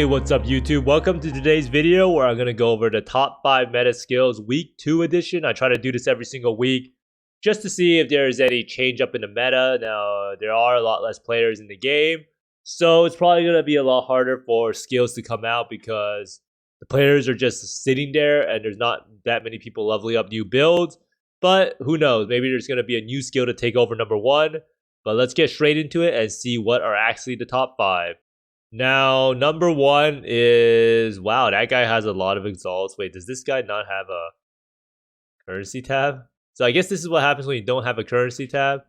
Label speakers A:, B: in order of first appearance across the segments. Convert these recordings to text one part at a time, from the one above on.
A: Hey, what's up YouTube? Welcome to today's video where I'm going to go over the top 5 meta skills week 2 edition. I try to do this every single week just to see if there is any change up in the meta. Now, there are a lot less players in the game, so it's probably going to be a lot harder for skills to come out because the players are just sitting there and there's not that many people leveling up new builds. But who knows, maybe there's going to be a new skill to take over number 1. But let's get straight into it and see what are actually the top 5. Now, number 1 is, wow, that guy has a lot of exalts. Wait, does this guy not have a currency tab? So I guess this is what happens when you don't have a currency tab.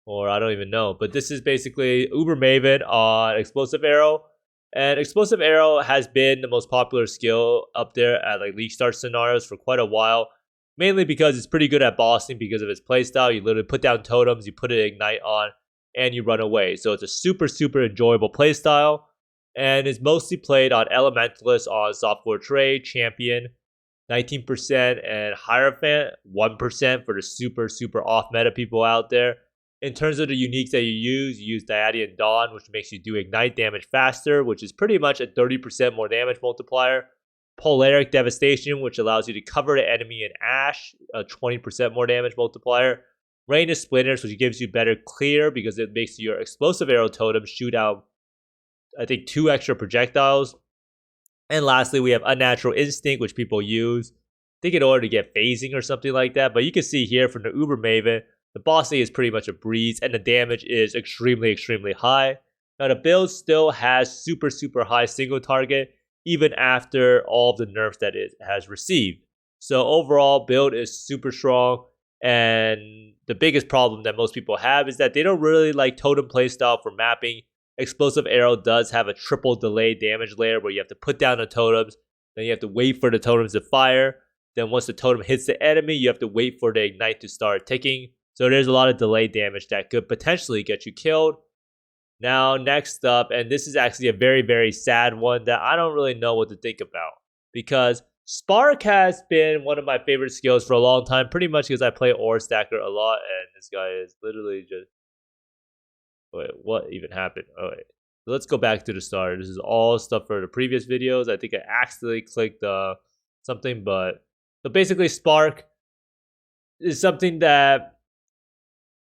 A: Or I don't even know. But this is basically Uber Maven on Explosive Arrow. And Explosive Arrow has been the most popular skill up there at like League Start scenarios for quite a while. Mainly because it's pretty good at bossing because of its playstyle. You literally put down totems, you put an ignite on, and you run away. So it's a super enjoyable playstyle, and is mostly played on Elementalist, on Software Trade, Champion, 19%, and Hierophant, 1% for the super off meta people out there. In terms of the uniques that you use Diadian Dawn, which makes you do ignite damage faster, which is pretty much a 30% more damage multiplier. Polaric Devastation, which allows you to cover the enemy in Ash, a 20% more damage multiplier. Rain of Splinters, which gives you better clear because it makes your Explosive Arrow totem shoot out, I think, 2 extra projectiles. And lastly, we have Unnatural Instinct, which people use, I think, in order to get phasing or something like that. But you can see here from the Uber Maven, the bossing is pretty much a breeze, and the damage is extremely high. Now, the build still has super high single target, even after all of the nerfs that it has received. So overall, build is super strong. And the biggest problem that most people have is that they don't really like totem playstyle for mapping. Explosive Arrow does have a triple delay damage layer where you have to put down the totems, then you have to wait for the totems to fire. Then once the totem hits the enemy, you have to wait for the ignite to start ticking. So there's a lot of delay damage that could potentially get you killed. Now, next up, and this is actually a very sad one that I don't really know what to think about, because Spark has been one of my favorite skills for a long time, pretty much because I play Ore Stacker a lot, and this guy is literally just... Wait, what even happened? Oh, wait. So let's go back to the start. This is all stuff for the previous videos. I think I accidentally clicked something, but basically Spark is something that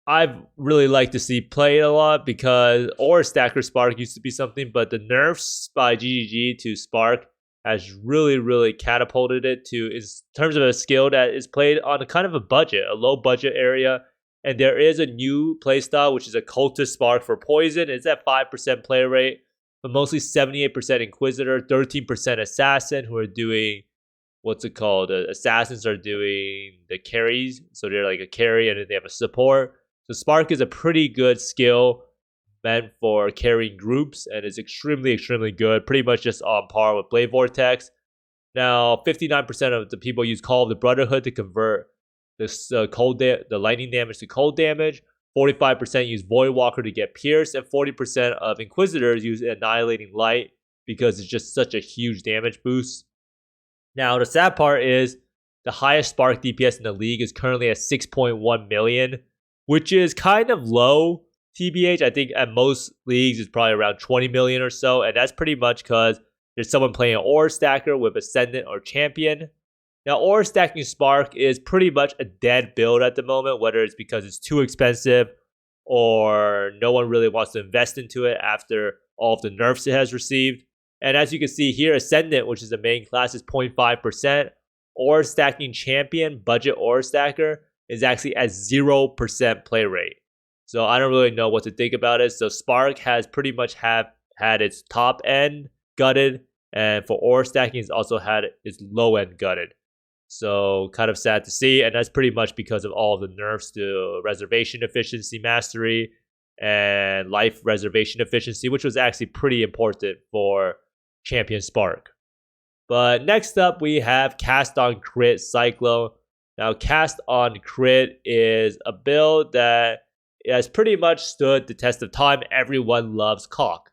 A: I've really liked to see played a lot, because Ore Stacker Spark used to be something, but the nerfs by GGG to Spark has really catapulted it to, in terms of a skill that is played on a kind of a budget, a low budget area. And there is a new playstyle, which is a Cultist Spark for Poison. It's at 5% play rate, but mostly 78% Inquisitor, 13% Assassin, who are doing, what's it called? Assassins are doing the carries. So they're like a carry, and then they have a support. So Spark is a pretty good skill meant for carrying groups, and is extremely good, pretty much just on par with Blade Vortex. Now, 59% of the people use Call of the Brotherhood to convert this the lightning damage to cold damage. 45% use Voidwalker to get pierced, and 40% of Inquisitors use Annihilating Light because it's just such a huge damage boost. Now, the sad part is the highest Spark DPS in the league is currently at 6.1 million, which is kind of low. TBH, I think at most leagues it's probably around 20 million or so, and that's pretty much because there's someone playing an Ore Stacker with Ascendant or Champion. Now, Ore Stacking Spark is pretty much a dead build at the moment, whether it's because it's too expensive or no one really wants to invest into it after all of the nerfs it has received. And as you can see here, Ascendant, which is the main class, is 0.5%. Ore Stacking Champion, Budget Ore Stacker, is actually at 0% play rate. So I don't really know what to think about it. So Spark has pretty much had its top end gutted, and for Ore Stacking, it's also had its low end gutted. So kind of sad to see, and that's pretty much because of all of the nerfs to Reservation Efficiency Mastery and Life Reservation Efficiency, which was actually pretty important for Champion Spark. But next up, we have Cast on Crit Cyclone. Now, Cast on Crit is a build that has pretty much stood the test of time. Everyone loves Caulk.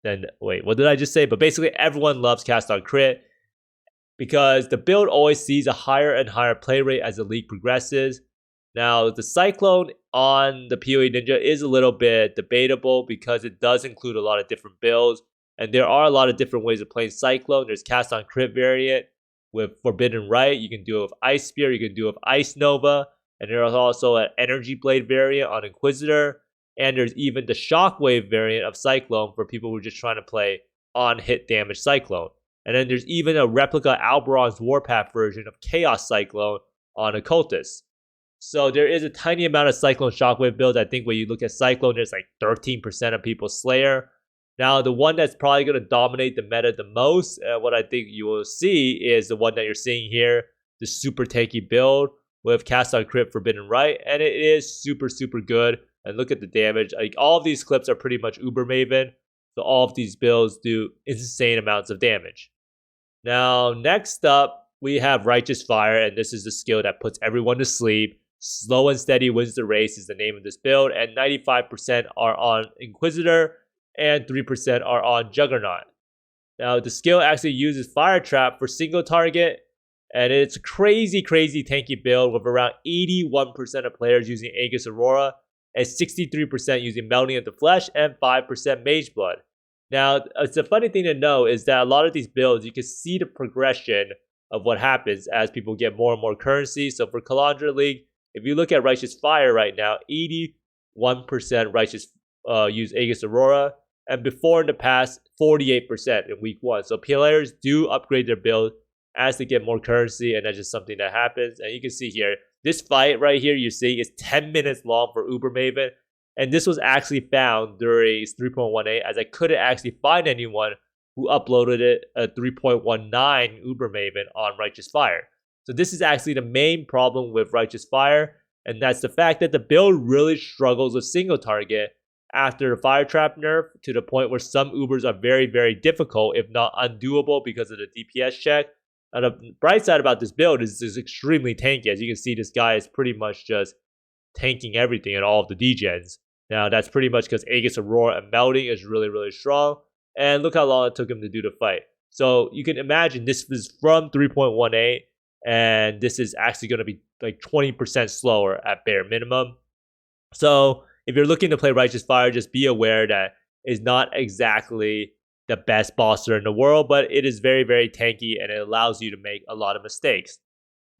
A: Then, wait, what did I just say? But basically, everyone loves Cast on Crit, because the build always sees a higher and higher play rate as the league progresses. Now, the Cyclone on the PoE Ninja is a little bit debatable because it does include a lot of different builds. And there are a lot of different ways of playing Cyclone. There's Cast on Crit variant with Forbidden Right. You can do it with Ice Spear. You can do it with Ice Nova. And there's also an Energy Blade variant on Inquisitor. And there's even the Shockwave variant of Cyclone for people who are just trying to play on hit damage Cyclone. And then there's even a replica Alberon's Warpath version of Chaos Cyclone on Occultist. So there is a tiny amount of Cyclone Shockwave builds. I think when you look at Cyclone, there's like 13% of people Slayer. Now, the one that's probably going to dominate the meta the most, what I think you will see is the one that you're seeing here, the super tanky build with Cast on Crit Forbidden Right. And it is super, super good. And look at the damage. Like all of these clips are pretty much Uber Maven. So all of these builds do insane amounts of damage. Now, next up, we have Righteous Fire. And this is the skill that puts everyone to sleep. Slow and Steady Wins the Race is the name of this build. And 95% are on Inquisitor. And 3% are on Juggernaut. Now, the skill actually uses Fire Trap for single target. And it's a crazy, crazy tanky build with around 81% of players using Aegis Aurora. And 63% using Melting of the Flesh and 5% Mage Blood. Now, it's a funny thing to know is that a lot of these builds, you can see the progression of what happens as people get more and more currency. So for Kalandra League, if you look at Righteous Fire right now, 81% Righteous use Aegis Aurora. And before in the past, 48% in week 1. So players do upgrade their build as they get more currency, and that's just something that happens. And you can see here, this fight right here you see is 10 minutes long for Uber Maven. And this was actually found during 3.18 as I couldn't actually find anyone who uploaded it at 3.19 Uber Maven on Righteous Fire. So this is actually the main problem with Righteous Fire. And that's the fact that the build really struggles with single target after the Fire Trap nerf to the point where some Ubers are very, very difficult, if not undoable because of the DPS check. And the bright side about this build is it's extremely tanky. As you can see, this guy is pretty much just tanking everything and all of the degens. Now, that's pretty much because Aegis Aurora and Melting is really, really strong. And look how long it took him to do the fight. So you can imagine this was from 3.18, and this is actually going to be like 20% slower at bare minimum. So if you're looking to play Righteous Fire, just be aware that it's not exactly the best bosser in the world, but it is very, very tanky and it allows you to make a lot of mistakes.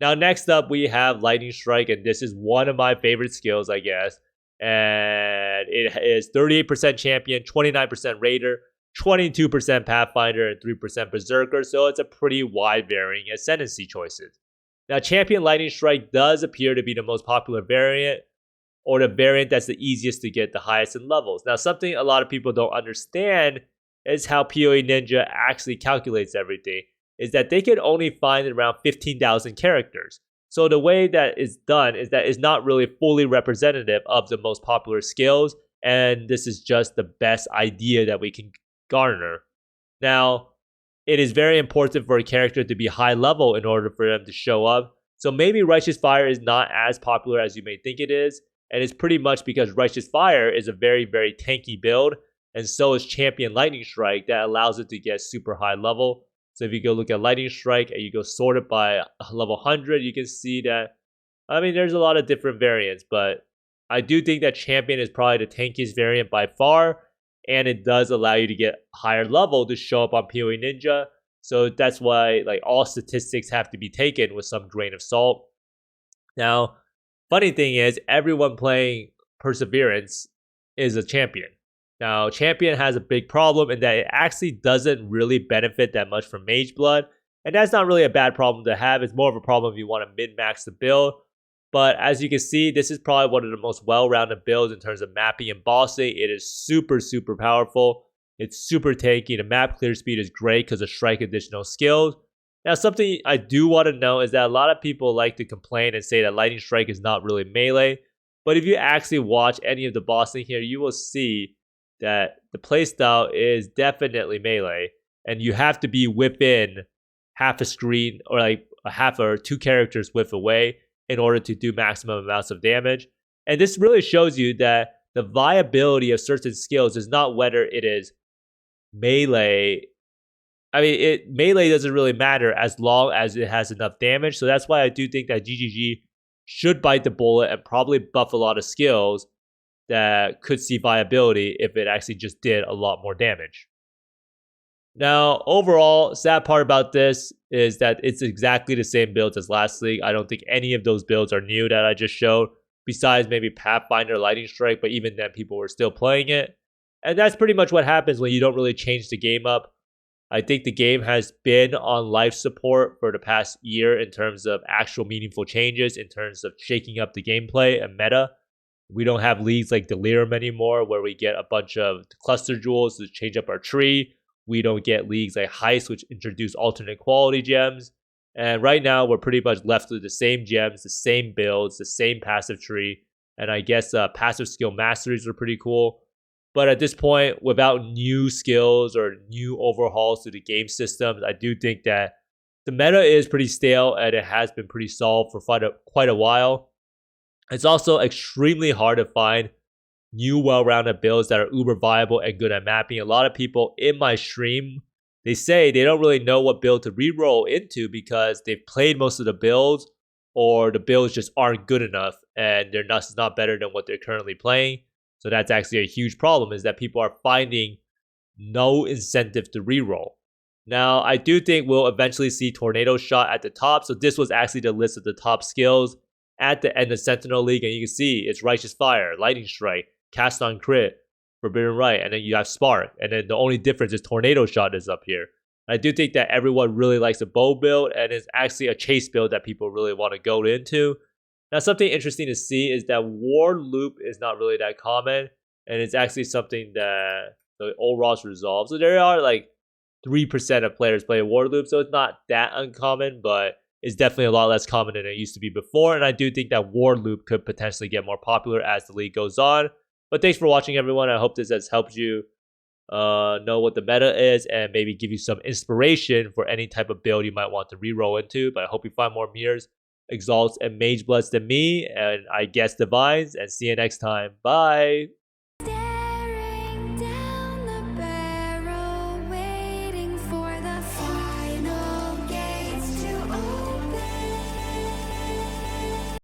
A: Now, next up, we have Lightning Strike, and this is one of my favorite skills, I guess. And it is 38% Champion, 29% Raider, 22% Pathfinder, and 3% Berserker, so it's a pretty wide varying ascendancy choices. Now, Champion Lightning Strike does appear to be the most popular variant, or the variant that's the easiest to get the highest in levels. Now, something a lot of people don't understand is how PoE Ninja actually calculates everything, is that they can only find around 15,000 characters. So the way that is done is that it's not really fully representative of the most popular skills, and this is just the best idea that we can garner. Now, it is very important for a character to be high level in order for them to show up. So maybe Righteous Fire is not as popular as you may think it is, and it's pretty much because Righteous Fire is a very, very tanky build, and so is Champion Lightning Strike that allows it to get super high level. So if you go look at Lightning Strike and you go sort it by level 100, you can see that, I mean, there's a lot of different variants, but I do think that Champion is probably the tankiest variant by far, and it does allow you to get higher level to show up on PoE Ninja. So that's why like all statistics have to be taken with some grain of salt. Now, funny thing is, everyone playing Perseverance is a champion. Now, Champion has a big problem in that it actually doesn't really benefit that much from Mage Blood. And that's not really a bad problem to have. It's more of a problem if you want to min-max the build. But as you can see, this is probably one of the most well-rounded builds in terms of mapping and bossing. It is super, super powerful. It's super tanky. The map clear speed is great because of Strike additional skills. Now, something I do want to know is that a lot of people like to complain and say that Lightning Strike is not really melee. But if you actually watch any of the bossing here, you will see that the playstyle is definitely melee, and you have to be within half a screen or like a half or 2 characters width away in order to do maximum amounts of damage. And this really shows you that the viability of certain skills is not whether it is melee. I mean, melee doesn't really matter as long as it has enough damage. So that's why I do think that GGG should bite the bullet and probably buff a lot of skills that could see viability if it actually just did a lot more damage. Now, overall, sad part about this is that it's exactly the same builds as last league. I don't think any of those builds are new that I just showed, besides maybe Pathfinder Lightning Strike, but even then people were still playing it. And that's pretty much what happens when you don't really change the game up. I think the game has been on life support for the past year in terms of actual meaningful changes, in terms of shaking up the gameplay and meta. We don't have leagues like Delirium anymore where we get a bunch of cluster jewels to change up our tree. We don't get leagues like Heist, which introduce alternate quality gems. And right now, we're pretty much left with the same gems, the same builds, the same passive tree. And I guess passive skill masteries were pretty cool. But at this point, without new skills or new overhauls to the game systems, I do think that the meta is pretty stale and it has been pretty solved for quite a while. It's also extremely hard to find new well-rounded builds that are uber viable and good at mapping. A lot of people in my stream, they say they don't really know what build to reroll into because they've played most of the builds or the builds just aren't good enough and they're not better than what they're currently playing. So that's actually a huge problem, is that people are finding no incentive to reroll. Now, I do think we'll eventually see Tornado Shot at the top. So this was actually the list of the top skills at the end of Sentinel League. And you can see it's Righteous Fire, Lightning Strike, Cast on Crit, Forbidden Right, and then you have Spark. And then the only difference is Tornado Shot is up here. I do think that everyone really likes a bow build, and it's actually a chase build that people really want to go into. Now, something interesting to see is that Ward Loop is not really that common, and it's actually something that the old Ross resolves. So there are like 3% of players play Ward Loop, so it's not that uncommon, but it's definitely a lot less common than it used to be before. And I do think that Ward Loop could potentially get more popular as the league goes on. But thanks for watching, everyone. I hope this has helped you know what the meta is and maybe give you some inspiration for any type of build you might want to reroll into. But I hope you find more Mirrors, Exalts, and Mage Bloods than me, and I guess Divines, and see you next time. Bye!